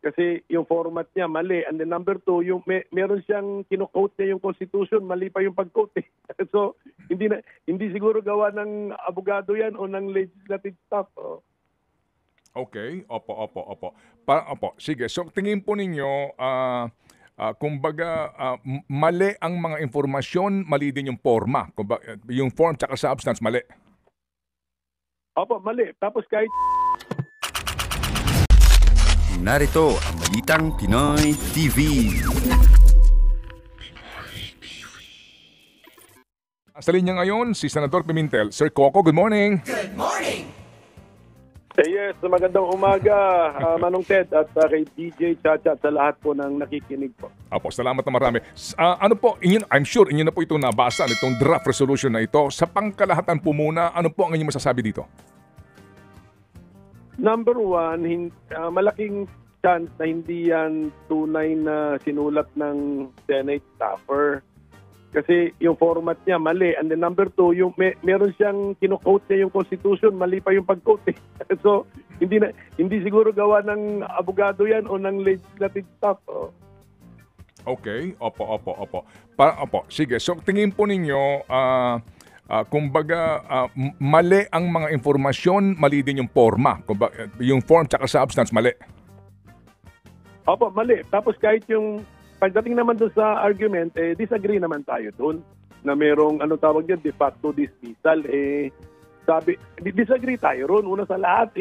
Kasi yung format niya mali. And then number two, yung meron siyang kino-quote niya yung Constitution, mali pa yung pag-quote. So, hindi siguro gawa ng abogado yan o ng legislative staff. Oh. Okay, opo. Sige, so tingin po ninyo, kumbaga, mali ang mga informasyon, mali din yung forma. Kumbaga, yung form tsaka substance, mali. Opo, mali. Tapos kahit narito ang Balitang Pinoy TV. Sa linya ngayon, si Senator Pimentel. Sir Coco, good morning. Good morning! yes, magandang umaga, Manong Ted at kay DJ Chacha at sa lahat po ng nakikinig po. Apo, salamat na marami. Ano po, I'm sure inyo na po ito nabasa, itong draft resolution na ito. Sa pangkalahatan po muna, ano po ang inyong masasabi dito? Number one, malaking chance na hindi yan tunay na sinulat ng Senate staffer. Kasi yung format niya mali. And then number two, yung meron siyang kino-quote niya yung Constitution, mali pa yung pag-quote. So, hindi siguro gawa ng abogado yan o ng legislative staff. Oh. Okay, opo. Sige, so tingin po ninyo, kumbaga, mali ang mga informasyon, mali din yung forma. Kumbaga, yung form tsaka substance, mali. Opo, mali. Tapos kahit yung pagdating naman doon sa argument, disagree naman tayo doon na merong tawag yan, de facto dismissal. Disagree tayo ron. Una sa lahat,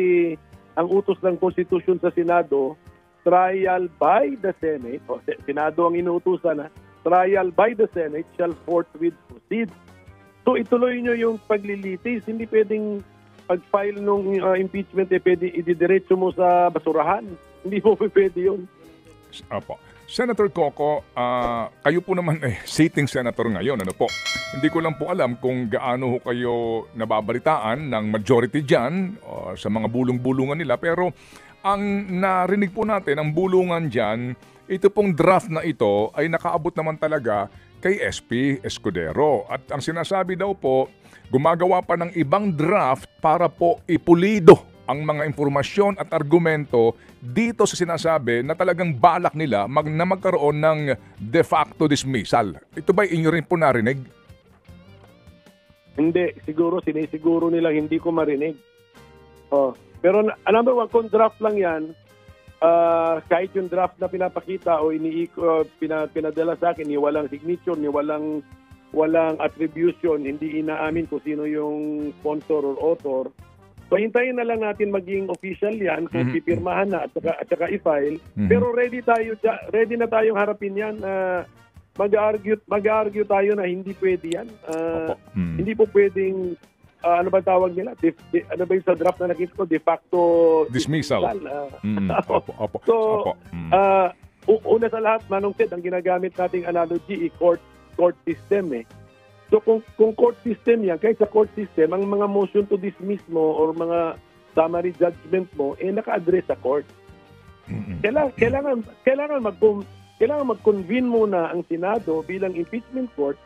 ang utos ng Constitution sa Senado, trial by the Senate, o Senado ang inuutusan na, trial by the Senate shall forthwith proceed. So ituloy nyo yung paglilitis. Hindi pwedeng pag-file ng impeachment, pwede ididiretso mo sa basurahan. Hindi po pwede yun. Opo. Senator Coco, kayo po naman sitting senator ngayon, ano po? Hindi ko lang po alam kung gaano ho kayo nababalitaan ng majority dyan sa mga bulong-bulungan nila, pero ang narinig po natin, ang bulungan dyan, ito pong draft na ito ay nakaabot naman talaga kay SP Escudero. At ang sinasabi daw po, gumagawa pa ng ibang draft para po ipulido ang mga informasyon at argumento dito sa sinasabi na talagang balak nila na magkaroon ng de facto dismissal. Ito ba inyo rin po narinig? Hindi. Sinisiguro nilang hindi ko marinig. Pero number one, kung draft lang yan, kahit yung draft na pinapakita o pinadala sa akin, ni walang signature, ni walang attribution, hindi inaamin kung sino yung sponsor or author. So hintayin na lang natin maging official yan kung pipirmahan na at saka i-file. Pero ready na tayong harapin yan. Mag-argue tayo na hindi pwede yan. Hindi po pwedeng ano ba tawag nila? Ano ba yung sa draft na nakita ko? De facto dismissal. Una sa lahat, Manong Ted, ang ginagamit nating analogy, court system . So kung court system yan, kahit sa court system, ang mga motion to dismiss mo or mga summary judgment mo, naka-address sa court. Kailangan mag-convene muna ang Senado bilang impeachment court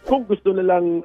kung gusto nilang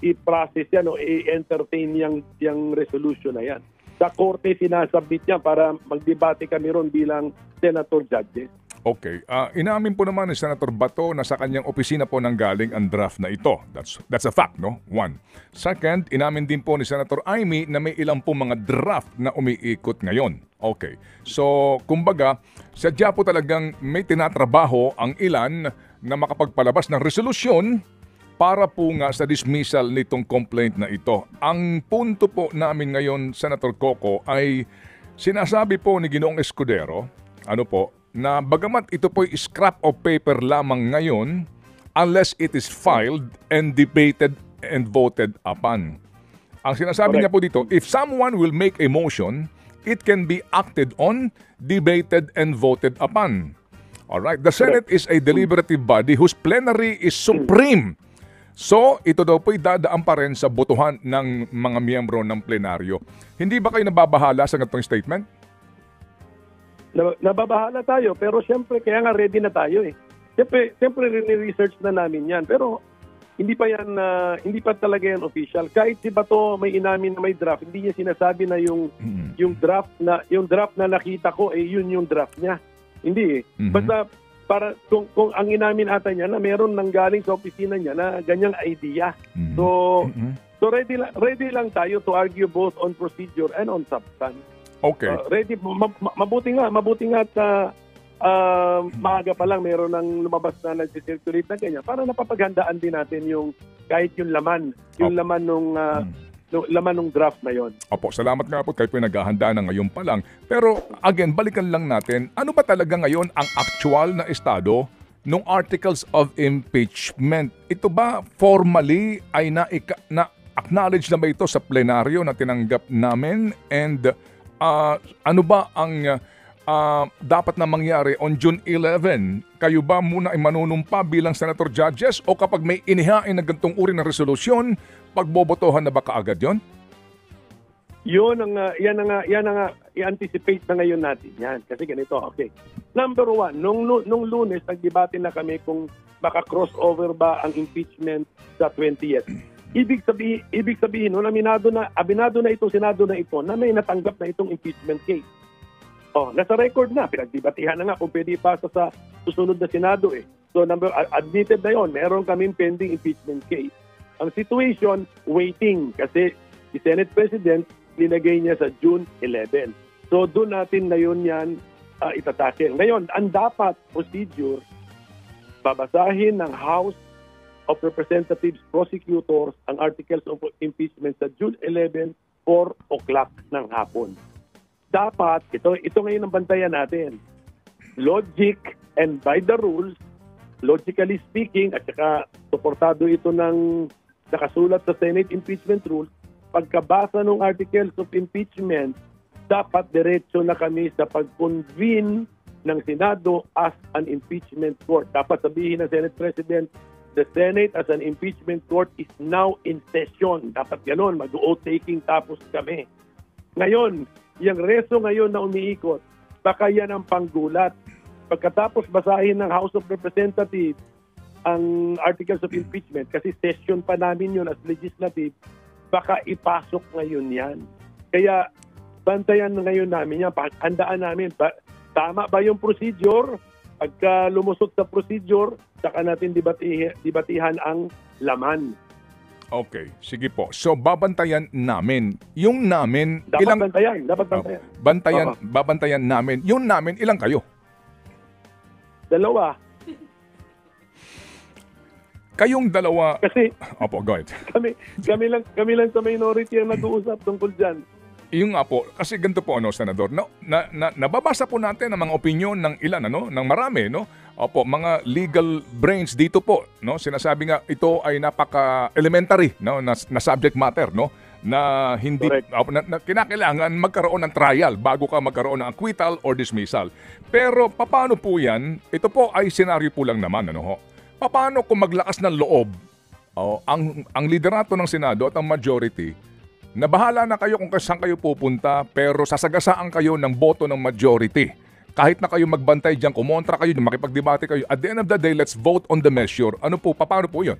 i-process yan o i-entertain yung resolution na yan. Sa korte sinasubmit yan para magdebate kami ron bilang senator judges. Okay. Inamin po naman ni Senator Bato na sa kanyang opisina po nanggaling ang draft na ito. That's a fact, no? One. Second, inamin din po ni Senator Amy na may ilang po mga draft na umiikot ngayon. Okay. So, kumbaga, sadya po talagang may tinatrabaho ang ilan na makapagpalabas ng resolusyon para po nga sa dismissal nitong complaint na ito. Ang punto po namin ngayon, Senator Coco, ay sinasabi po ni Ginoong Escudero, na bagamat ito po'y scrap of paper lamang ngayon, unless it is filed and debated and voted upon. Ang sinasabi niya po dito, if someone will make a motion, it can be acted on, debated, and voted upon. Alright? The Senate is a deliberative body whose plenary is supreme. So, ito daw po'y dadaan pa rin sa botohan ng mga miyembro ng plenaryo. Hindi ba kayo nababahala sa ganitong statement? Nababahala tayo, pero siyempre, kaya nga ready na tayo . Siyempre rin research na namin yan. Pero hindi pa talaga yan official. Kahit si Bato may inamin na may draft, hindi niya sinasabi na yung draft na nakita ko yun yung draft niya. Hindi eh. Basta para kung ang inamin ata niya na meron nang galing sa opisina niya na ganyang idea. So ready lang tayo to argue both on procedure and on substance. Okay. Ready, mabuti nga at maaga pa lang meron ng lumabas na nag-circulate na ganyan para napapaghandaan din natin yung kahit yung laman nung draft na yon. Opo, salamat nga po kayo pinaghahanda na ngayon pa lang. Pero again, balikan lang natin, ano ba talaga ngayon ang actual na estado nung articles of impeachment? Ito ba formally ay na-acknowledge na ba ito sa plenaryo na tinanggap namin? And ano ba ang dapat na mangyari on June 11? Kayo ba muna ay manunumpa bilang senator judges o kapag may inihain na gantong uri ng resolusyon, pagbobotohan na ba kaagad yon? Yan ang i-anticipate na ngayon natin yan. Kasi ganito, okay. Number one, nung Lunes, nagdebate na kami kung maka-crossover ba ang impeachment sa 20th. Ibig sabihin, abinado na itong Senado na ito na may natanggap na itong impeachment case. Nasa record na, pinagdibatihan na nga kung pwede ipasa sa susunod na Senado eh. So admitted na yon, meron kaming pending impeachment case. Ang situation, waiting kasi si Senate President linagay niya sa June 11. So doon natin na yun yan itatake. Ngayon, ang dapat procedure, babasahin ng House of Representatives prosecutors ang articles of impeachment sa June 11, 4 o'clock ng hapon. Dapat, ito ngayon ang bantayan natin. Logic and by the rules, logically speaking, at saka suportado ito ng nakasulat sa Senate impeachment rules, pagkabasa ng articles of impeachment, dapat diretso na kami sa pag-convene ng Senado as an impeachment court. Dapat sabihin ng Senate President, the Senate as an impeachment court is now in session. Dapat ganon, mag-oath-taking tapos kami. Ngayon, yung reso ngayon na umiikot, baka yan ang panggulat. Pagkatapos basahin ng House of Representatives ang articles of impeachment, kasi session pa namin yun as legislative, baka ipasok ngayon yan. Kaya bantayan na ngayon namin yan, handaan namin. Tama ba yung procedure? Pagka lumusot sa procedure, saka natin dibatihan ang laman. Okay, sige po. So babantayan namin. Yung namin, dapat bantayan. Babantayan namin. Yung namin, ilang kayo? 2. Kayong dalawa. Kasi opo, go ahead. Kami lang sa minority ang nag-uusap tungkol diyan. Yung nga po, kasi ganito po, Senador, nababasa po natin ang mga opinion ng ilan, ng marami, Opo, mga legal brains dito po, sinasabi nga ito ay napaka-elementary, na subject matter, na hindi na kinakailangan magkaroon ng trial bago ka magkaroon ng acquittal or dismissal. Pero paano po yan? Ito po ay senaryo po lang naman, Paano kung maglakas ng loob ang liderato ng Senado at ang majority, na bahala na kayo kung saan kayo pupunta, pero sasagasaan kayo ng boto ng majority. Kahit na kayo magbantay dyan, kumontra kayo, makipagdebate kayo, at the end of the day, let's vote on the measure. Paano po yun?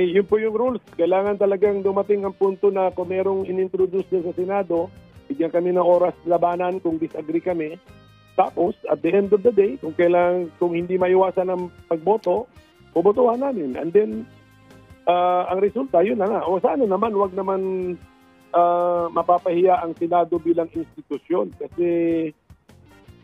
Yun po yung rules. Kailangan talagang dumating ang punto na kung merong inintroduce din sa Senado, bigyan kami ng oras labanan kung disagree kami. Tapos, at the end of the day, kung hindi maiwasan ng pagboto, bobotohan namin. And then, ang resulta, yun na nga. O sana naman, wag naman mapapahiya ang Senado bilang institusyon. Kasi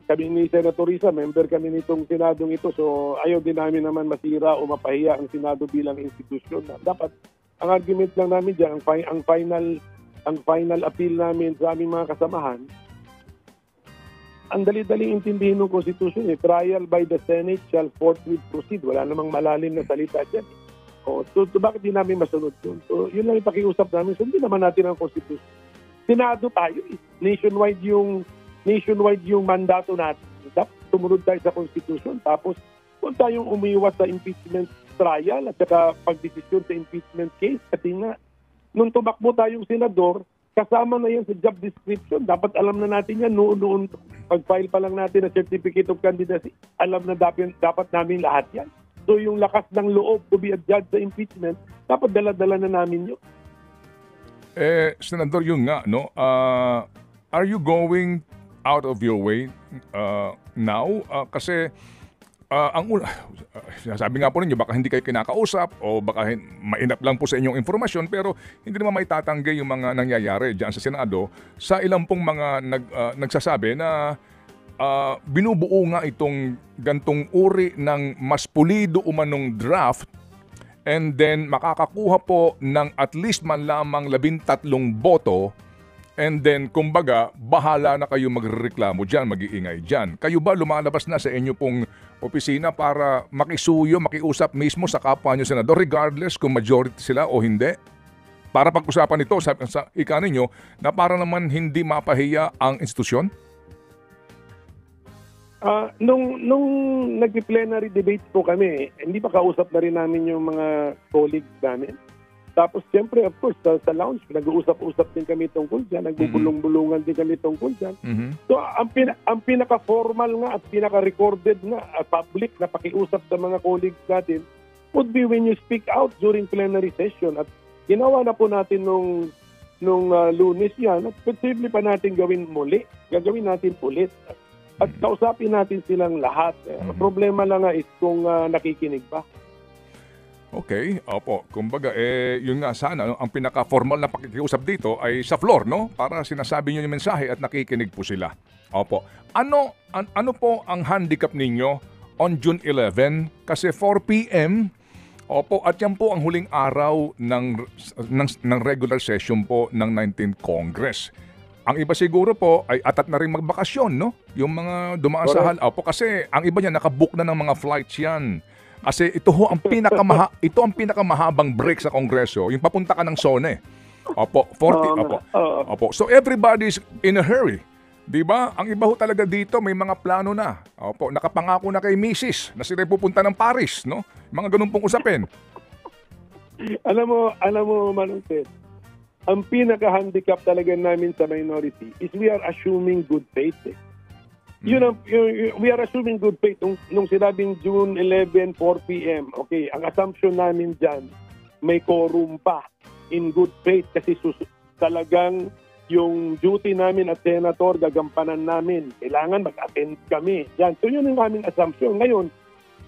kami ni Senator Risa, member kami nitong Senadong ito. So ayaw din namin naman masira o mapahiya ang Senado bilang institusyon. Dapat, ang argument lang namin dyan, ang final appeal namin sa aming mga kasamahan, ang dali-dali intindihin ng Constitution, trial by the Senate shall forthwith proceed. Wala namang malalim na salita dyan. So bakit di namin masunod yun? So yun lang yung pakiusap namin. Sundin naman natin ang Constitution. Senado tayo. Nationwide yung mandato natin. Dapat tumunod tayo sa Constitution. Tapos kung tayong umiwas sa impeachment trial at saka pagdesisyon sa impeachment case, kasi nga, nung tumakbo tayong senador, kasama na yan sa job description. Dapat alam na natin yan. Noon, pag-file pa lang natin na certificate of candidacy, alam na dapat namin lahat yan. gusto, yung lakas ng loob to be a judge sa impeachment, dapat dala-dala na namin yun. Senador, yun nga, no? Are you going out of your way now? Kasi sabi nga po ninyo, baka hindi kayo kinakausap o baka mainap lang po sa inyong informasyon, pero hindi naman maitatanggi yung mga nangyayari dyan sa Senado sa ilang pong mga nagsasabi na binubuo nga itong gantong uri ng mas pulido umanong draft, and then makakakuha po ng at least man lamang 13 boto, and then kumbaga bahala na kayo magrereklamo dyan, mag-iingay dyan. Kayo ba lumalabas na sa inyo pong opisina para makisuyo, makiusap mismo sa kapwa nyo senador regardless kung majority sila o hindi? Para pag-usapan ito sa ika ninyo na para naman hindi mapahiya ang institusyon? Nung nag-plenary debate po kami, hindi pa kausap na rin namin yung mga colleagues namin. Tapos siyempre, of course, sa lounge, nag-uusap-usap din kami tungkol dyan, nagbubulong-bulungan din kami tungkol dyan. So, ang pinaka-formal nga at pinaka-recorded nga, public na pakiusap sa mga colleagues natin would be when you speak out during plenary session. At ginawa na po natin nung Lunes yan, at posible pa natin gawin gagawin natin ulit. At kausapin natin silang lahat. Problema lang nga is kung nakikinig pa. Okay, opo. Kumbaga, yun nga sana, ang pinaka-formal na pakikiusap dito ay sa floor, no? Para sinasabi nyo yung mensahe at nakikinig po sila. Opo. Ano po ang handicap ninyo on June 11? Kasi 4 p.m., opo, at yan po ang huling araw ng regular session po ng 19th Congress. Ang iba siguro po ay atat na rin magbakasyon, no? Yung mga dumaan sa hal. Opo, kasi ang iba niya nakabook na ng mga flights yan. Kasi ito ang pinakamahabang break sa Kongreso, yung papunta ka ng SONE. Opo, 40. Opo. Opo. So everybody's in a hurry. 'Di ba? Ang iba ho talaga dito may mga plano na. Opo, nakapangako na kay Mrs. na sila pupunta ng Paris, no? Mga ganun pong usapin. Alam mo Manong Ted, ang pinaka-handicap talaga namin sa minority is we are assuming good faith. We are assuming good faith. Nung sinabing June 11, 4 p.m., okay, ang assumption namin dyan, may quorum pa in good faith kasi talagang yung duty namin at senator, gagampanan namin. Kailangan mag-attend kami. Yan. So yun ang aming assumption. Ngayon,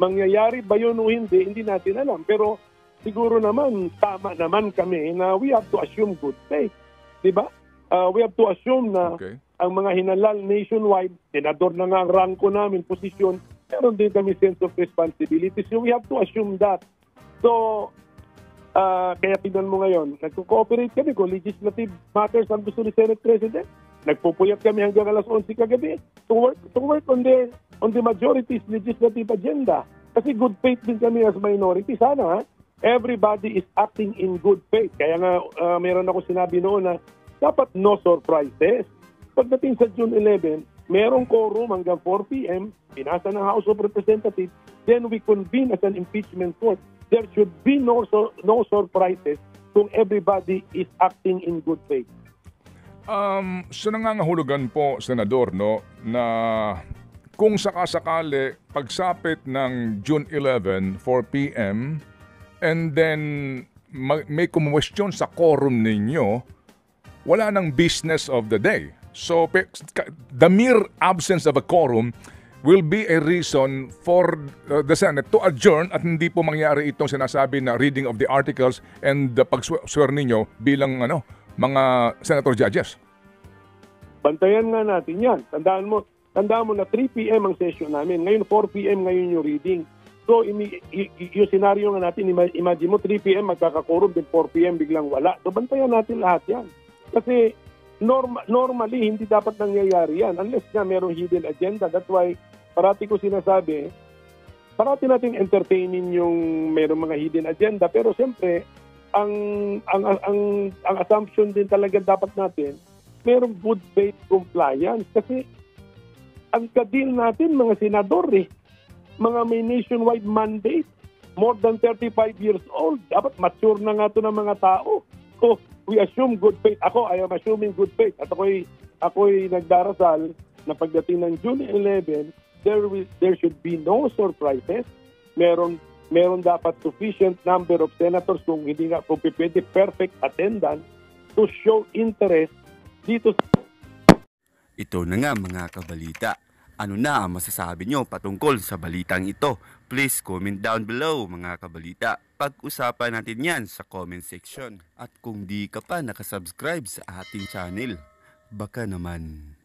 mangyayari ba yun o hindi natin alam. Pero siguro naman, tama naman kami na we have to assume good faith. Diba? We have to assume na ang mga hinalal nationwide, senador na nga ang ranko namin, posisyon, meron din kami sense of responsibility. So we have to assume that. So, kaya tignan mo ngayon, nagko-cooperate kami kung legislative matters ang gusto ni Senate President. Nagpupuyat kami hanggang alas 11 kagabi to work on the majority's legislative agenda. Kasi good faith din kami as minority. Sana everybody is acting in good faith. Kaya nga meron ako sinabi noon na dapat no surprises. Pagdating sa June 11, merong quorum hanggang 4 p.m., pinasa ng House of Representatives, then we convene as an impeachment court. There should be no surprises kung everybody is acting in good faith. So nangangahulugan po, Senador, no, na kung sakasakali pagsapit ng June 11, 4 p.m., and then may kumwestiyon sa quorum ninyo, wala nang business of the day. So, the mere absence of a quorum will be a reason for the Senate to adjourn at hindi po mangyari itong sinasabi na reading of the articles and the pag-swear ninyo bilang mga senator judges. Bantayan nga natin yan. Tandaan mo na 3 p.m. ang session namin. Ngayon 4 p.m. ngayon yung reading. So, yung senaryo nga natin, imagine mo 3 p.m. magkakakorum, then 4 p.m. biglang wala. So, bantayan natin lahat yan. Kasi normally, hindi dapat nangyayari yan unless na merong hidden agenda. That's why, parati ko sinasabi, parati natin entertainin yung merong mga hidden agenda. Pero siyempre, ang assumption din talaga dapat natin, merong good faith compliance. Kasi, ang kadil natin, mga senador mga may nationwide mandate, more than 35 years old. Dapat mature na nga ito ng mga tao. So, we assume good faith. I am assuming good faith. At ako'y nagdarasal na pagdating ng June 11, there should be no surprises. Meron meron dapat sufficient number of senators, kung hindi nga kung pwede perfect attendance to show interest dito sa Ito na nga mga kabalita. Ano na ang masasabi nyo patungkol sa balitang ito? Please comment down below mga kabalita. Pag-usapan natin yan sa comment section. At kung di ka pa nakasubscribe sa ating channel, baka naman